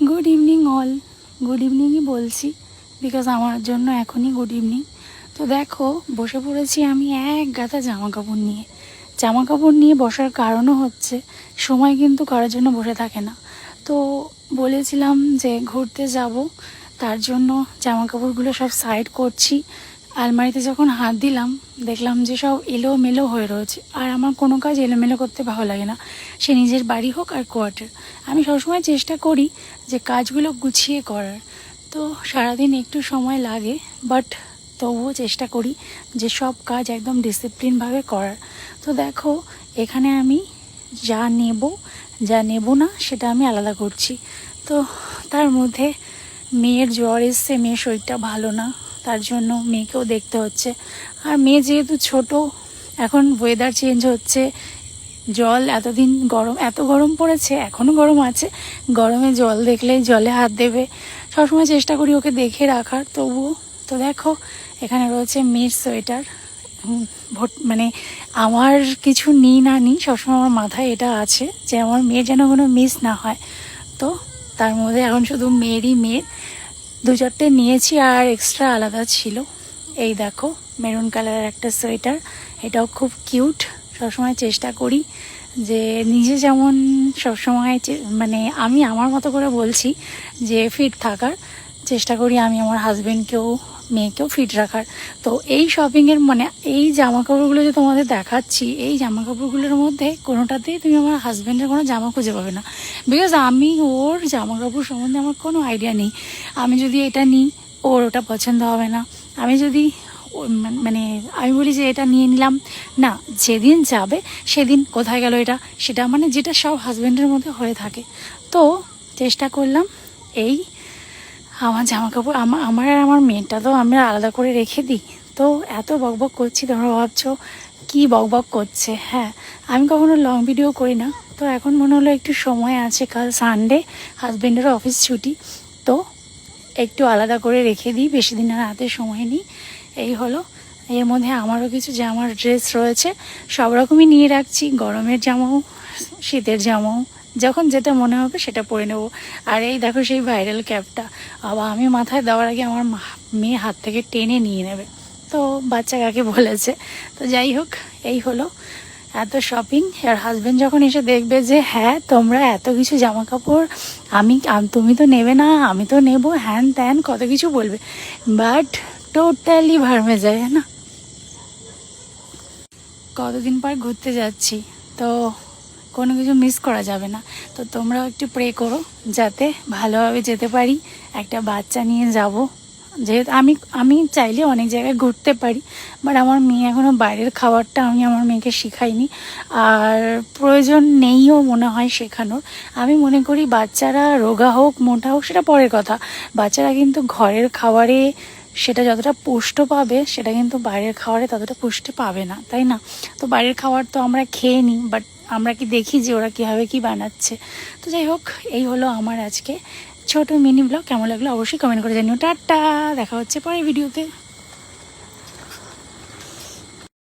Good evening all. Good ইভিনিংই বলছি because আমার জন্য এখনই গুড ইভিনিং। তো দেখো বসে পড়েছি আমি এক গাদা জামা কাপড় নিয়ে বসার কারণও হচ্ছে সময় কিন্তু কারোর জন্য বসে থাকে না। তো বলেছিলাম যে ঘুরতে যাব, তার জন্য জামা কাপড়গুলো সব সাইড করছি। আলমারিতে যখন হাত দিলাম দেখলাম যে সব এলোমেলো হয়ে রয়েছে, আর আমার কোনো কাজ এলোমেলো করতে ভালো লাগে না, সে নিজের বাড়ি হোক আর কোয়ার্টার। আমি সবসময় চেষ্টা করি যে কাজগুলো গুছিয়ে করার। তো সারাদিন একটু সময় লাগে, বাট তবুও চেষ্টা করি যে সব কাজ একদম ডিসিপ্লিনভাবে করার। তো দেখো এখানে আমি যা নেব না সেটা আমি আলাদা করছি। তো তার মধ্যে মেয়ের জ্বর এসছে, মেয়ের শরীরটা ভালো না, তার জন্য মেয়েকেও দেখতে হচ্ছে। আর মেয়ে যেহেতু ছোট, এখন ওয়েদার চেঞ্জ হচ্ছে, জল এতদিন এত গরম পড়েছে, এখনও গরম আছে, গরমে জল দেখলেই জলে হাত দেবে। সবসময় চেষ্টা করি ওকে দেখে রাখার, তবুও। তো দেখো এখানে রয়েছে মেয়ের সোয়েটার। মানে আমার কিছু না নিই, সবসময় আমার মাথায় এটা আছে যে আমার মেয়ের যেন কোনো মিস না হয়। তো তার মধ্যে এখন শুধু মেয়ের 2-4টে নিয়েছি, আর এক্সট্রা আলাদা ছিল। এই দেখো মেরুন কালারের একটা সোয়েটার, এটাও খুব কিউট। সবসময় চেষ্টা করি যে নিজে যেমন সবসময় মানে আমি আমার মতো করে বলছি যে ফিট থাকার চেষ্টা করি, আমি আমার হাজব্যান্ডকেও মেয়েকেও ফিট রাখার। তো এই শপিংয়ের মানে এই জামাকাপড়গুলো যে তোমাদের দেখাচ্ছি, এই জামাকাপড়গুলোর মধ্যে কোনোটাতেই তুমি আমার হাজব্যান্ডের কোনো জামা খুঁজে পাবে না, বিকজ আমি ওর জামাকাপড় সম্বন্ধে আমার কোনো আইডিয়া নেই। আমি যদি এটা নিই ওর ওটা পছন্দ হবে না, আমি যদি মানে আমি বলি যে এটা নিয়ে নিলাম না, যেদিন যাবে সেদিন কোথায় গেল এটা সেটা, মানে যেটা সব হাজব্যান্ডের মধ্যে হয়ে থাকে। তো চেষ্টা করলাম এই আমার জামাকাপড় আমার আর আমার মেয়েটা তো আমরা আলাদা করে রেখে দিই। তো এত বকবক করছি, তোমরা ভাবছো কি বকবক করছে। হ্যাঁ, আমি কখনো লং ভিডিও করি না, তো এখন মনে হলো একটু সময় আছে, কাল সানডে, হাজব্যান্ডেরও অফিস ছুটি, তো একটু আলাদা করে রেখে দিই, বেশি দিন আর হাতে সময় নিই। এই হলো। এর মধ্যে আমারও কিছু জামার ড্রেস রয়েছে, সব রকমই নিয়ে রাখছি, গরমের জামাও শীতের জামাও, যখন যেটা মনে হবে সেটা পরে নেব। আর এই দেখো সেই ভাইরাল ক্যাপটা, আবার আমি মাথায় দেওয়ার আগে আমার মেয়ে হাত থেকে টেনে নিয়ে নেবে, তো বাচ্চা কাকে বলেছে। তো যাই হোক, এই হলো এত শপিং। আর হাজব্যান্ড যখন এসে দেখবে যে হ্যাঁ তোমরা এত কিছু জামা কাপড়, তুমি তো নেবে না, আমি তো নেব, হ্যান ত্যান কত কিছু বলবে, বাট টোটালি ভার্মে যায় না। কতদিন পর ঘুরতে যাচ্ছি, তো কোনো কিছু মিস করা যাবে না। তো তোমরাও একটু প্রে করো যাতে ভালোভাবে যেতে পারি। একটা বাচ্চা নিয়ে যাব, যেহেতু আমি চাইলে অনেক জায়গায় ঘুরতে পারি, বাট আমার মেয়ে এখনও বাইরের খাবারটা আমি আমার মেয়েকে শেখাইনি, আর প্রয়োজন নেইও মনে হয় শেখানোর। আমি মনে করি বাচ্চারা রোগা হোক মোটা হোক সেটা পরের কথা, বাচ্চারা কিন্তু ঘরের খাবারে সেটা যতটা পুষ্ট পাবে সেটা কিন্তু বাইরের খাবারে ততটা পুষ্টি পাবে না, তাই না? তো বাইরের খাবার তো আমরা খেয়ে নিই, বাট আমরা কি দেখি যে ওরা কীভাবে কী বানাচ্ছে। তো যাই হোক, এই হলো আমার আজকে ছোট মিনি ব্লগ। কেমন লাগলো অবশ্যই কমেন্ট করে জানিও। টাটা, দেখা হচ্ছে পরের ভিডিওতে।